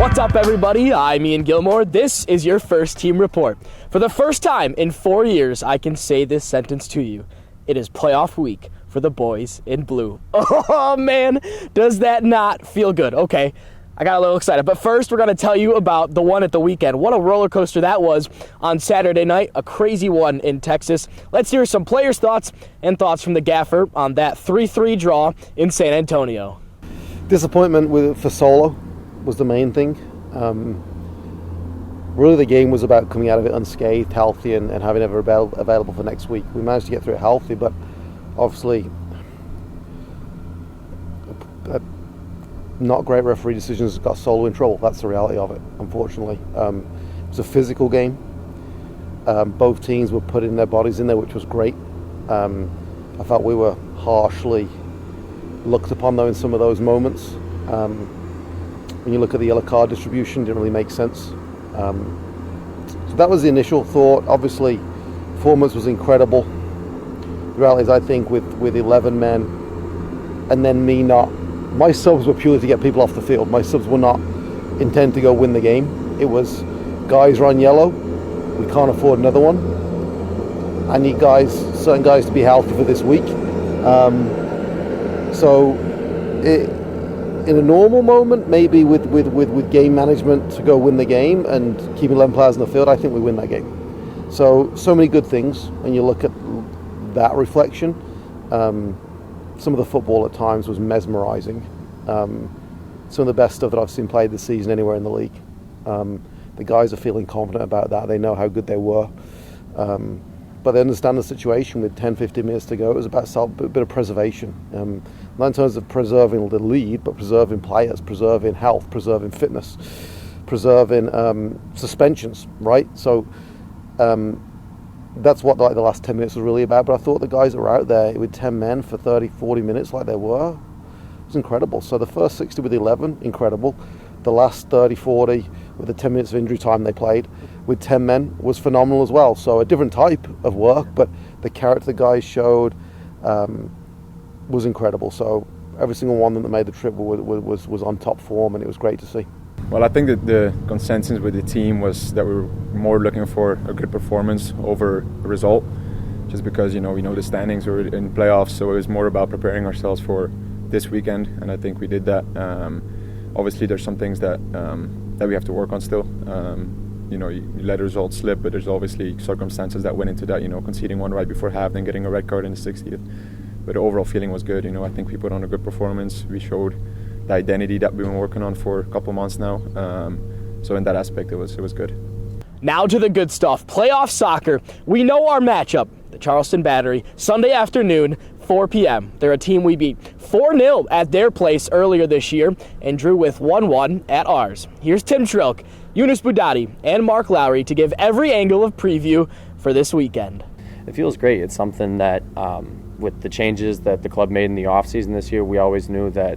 What's up, everybody? I'm Ian Gilmore. This is your first team report. For the first time in 4 years, I can say this sentence to you. It is playoff week for the boys in blue. Oh, man, does that not feel good? Okay, I got a little excited. But first, we're going to tell you about the one at the weekend. What a roller coaster that was on Saturday night. A crazy one in Texas. Let's hear some players' thoughts and thoughts from the gaffer on that 3-3 draw in San Antonio. Disappointment for Solo was the main thing. Really the game was about coming out of it unscathed, healthy, and having it available for next week. We managed to get through it healthy, but obviously not great referee decisions got Solo in trouble. That's the reality of it, unfortunately. It was a physical game. Both teams were putting their bodies in there, which was great. I felt we were harshly looked upon though in some of those moments. When you look at the yellow card distribution, it didn't really make sense. So that was the initial thought. Obviously, performance was incredible. The reality is, I think, with 11 men, and then me not, my subs were purely to get people off the field. My subs were not intended to go win the game. It was, guys are on yellow, we can't afford another one. I need certain guys to be healthy for this week. In a normal moment, maybe with game management to go win the game and keeping 11 players on the field, I think we win that game. So many good things when you look at that reflection. Some of the football at times was mesmerising. Some of the best stuff that I've seen played this season anywhere in the league. The guys are feeling confident about that. They know how good they were. But they understand the situation with 10-15 minutes to go. It was about a bit of preservation. Not in terms of preserving the lead, but preserving players, preserving health, preserving fitness, preserving suspensions, right? So that's what the last 10 minutes was really about. But I thought the guys that were out there with 10 men for 30, 40 minutes like they were, it was incredible. So the first 60 with 11, incredible. The last 30, 40 with the 10 minutes of injury time they played with 10 men was phenomenal as well. So a different type of work, but the character the guys showed was incredible. So every single one that made the trip was on top form, and it was great to see. Well, I think that the consensus with the team was that we were more looking for a good performance over a result, just because we know the standings were in playoffs, so it was more about preparing ourselves for this weekend, and I think we did that. Obviously, there's some things that we have to work on still. You let the results slip, but there's obviously circumstances that went into that. Conceding one right before half, then getting a red card in the 60th. But the overall feeling was good. I think we put on a good performance. We showed the identity that we've been working on for a couple months now. So in that aspect, it was good. Now to the good stuff. Playoff soccer. We know our matchup, the Charleston Battery, Sunday afternoon, 4 p.m. They're a team we beat 4-0 at their place earlier this year and drew with 1-1 at ours. Here's Tim Trilk, Yunus Budati, and Mark Lowry to give every angle of preview for this weekend. It feels great. It's something that, with the changes that the club made in the offseason this year, we always knew that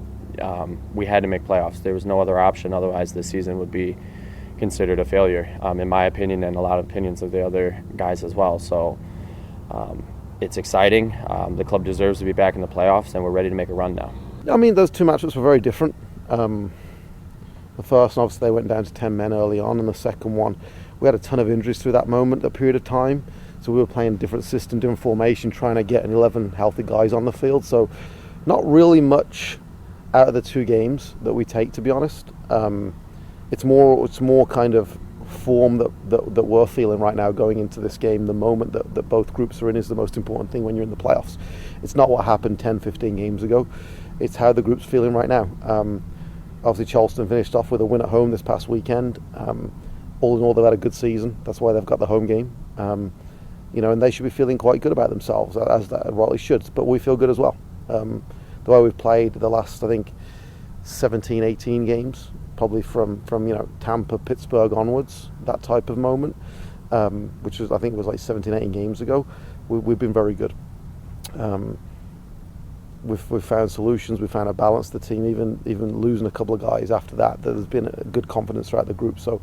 we had to make playoffs. There was no other option. Otherwise, this season would be considered a failure, in my opinion, and a lot of opinions of the other guys as well. So it's exciting. The club deserves to be back in the playoffs, and we're ready to make a run now. I mean, those two matchups were very different. The first, obviously, they went down to 10 men early on, and the second one, we had a ton of injuries through that period of time. So we were playing a different system, different formation, trying to get 11 healthy guys on the field. So not really much out of the two games that we take, to be honest. It's more kind of form that we're feeling right now going into this game. The moment that both groups are in is the most important thing when you're in the playoffs. It's not what happened 10, 15 games ago. It's how the group's feeling right now. Obviously, Charleston finished off with a win at home this past weekend. All in all, they've had a good season. That's why they've got the home game. And they should be feeling quite good about themselves, as that rightly should. But we feel good as well. The way we've played the last, I think, 17, 18 games, probably from Tampa, Pittsburgh onwards, that type of moment, which was, I think it was like 17, 18 games ago. We've been very good. We've found solutions. We've found a balance. The team, even losing a couple of guys after that, there's been a good confidence throughout the group. So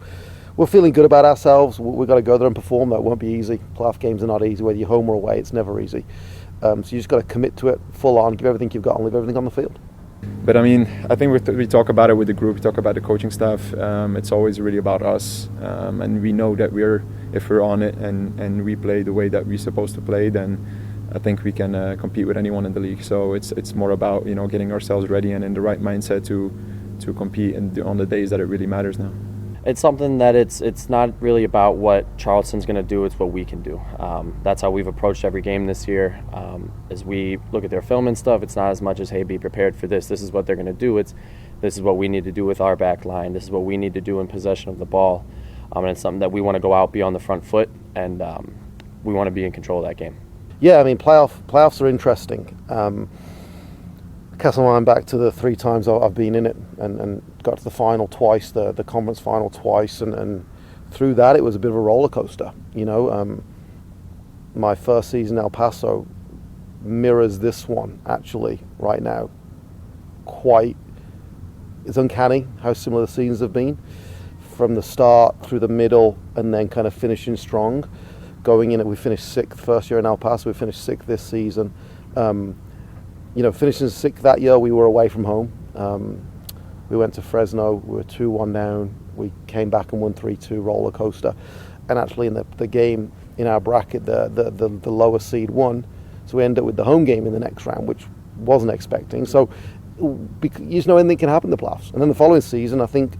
we're feeling good about ourselves. We've got to go there and perform. That won't be easy. Playoff games are not easy, whether you're home or away. It's never easy. So you just got to commit to it full on, give everything you've got, and leave everything on the field. But I mean, I think we talk about it with the group, we talk about the coaching staff. It's always really about us, and we know that if we're on it and we play the way that we're supposed to play, then I think we can compete with anyone in the league. So it's more about getting ourselves ready and in the right mindset to compete on the days that it really matters now. It's something that it's not really about what Charleston's going to do, it's what we can do. That's how we've approached every game this year. As we look at their film and stuff, it's not as much as, hey, be prepared for this. This is what they're going to do. This is what we need to do with our back line. This is what we need to do in possession of the ball. And it's something that we want to go out, be on the front foot, and we want to be in control of that game. Yeah, I mean, playoffs are interesting. Cast my mind back to the 3 times I've been in it and got to the final twice, the conference final twice, and through that it was a bit of a roller coaster. My first season in El Paso mirrors this one actually right now. It's uncanny how similar the seasons have been from the start through the middle and then kind of finishing strong. Going in it, we finished 6th first year in El Paso. We finished 6th this season. Finishing 6th that year, we were away from home. We went to Fresno. We were 2-1 down. We came back and won 3-2, roller coaster. And actually, in the game in our bracket, the lower seed won. So we ended up with the home game in the next round, which wasn't expecting. So anything can happen in the playoffs. And then the following season, I think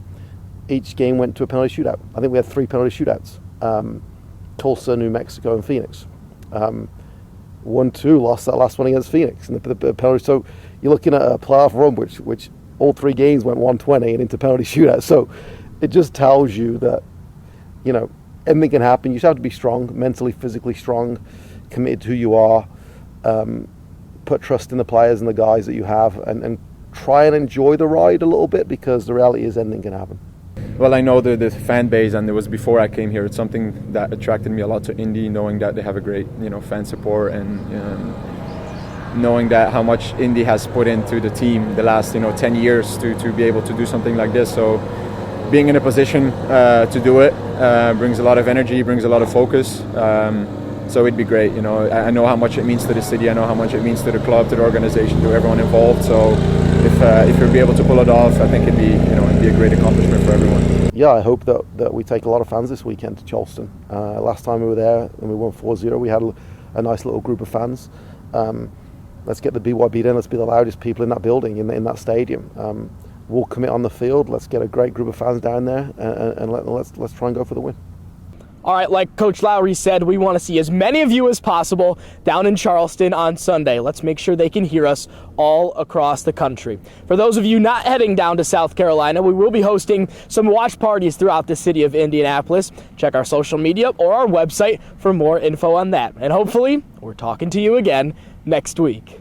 each game went to a penalty shootout. I think we had 3 penalty shootouts. Tulsa, New Mexico, and Phoenix. 1-2, lost that last one against Phoenix, and the penalty. So you're looking at a playoff run, which all 3 games went 120 and into penalty shootout. So it just tells you that anything can happen. You just have to be strong, mentally, physically strong, committed to who you are, put trust in the players and the guys that you have, and try and enjoy the ride a little bit, because the reality is anything can happen. Well, I know the fan base, and it was before I came here. It's something that attracted me a lot to Indy, knowing that they have a great, fan support, and knowing that how much Indy has put into the team the last, 10 years to be able to do something like this. So being in a position to do it brings a lot of energy, brings a lot of focus. So it'd be great. I know how much it means to the city. I know how much it means to the club, to the organization, to everyone involved. So if we'll be able to pull it off, I think it'd be a great accomplishment for everyone. Yeah, I hope that we take a lot of fans this weekend to Charleston. Last time we were there and we won 4-0, we had a nice little group of fans. Let's get the BYB in. Let's be the loudest people in that building, in that stadium. We'll commit on the field. Let's get a great group of fans down there, and let's try and go for the win. All right, like Coach Lowry said, we want to see as many of you as possible down in Charleston on Sunday. Let's make sure they can hear us all across the country. For those of you not heading down to South Carolina, we will be hosting some watch parties throughout the city of Indianapolis. Check our social media or our website for more info on that. And hopefully, we're talking to you again next week.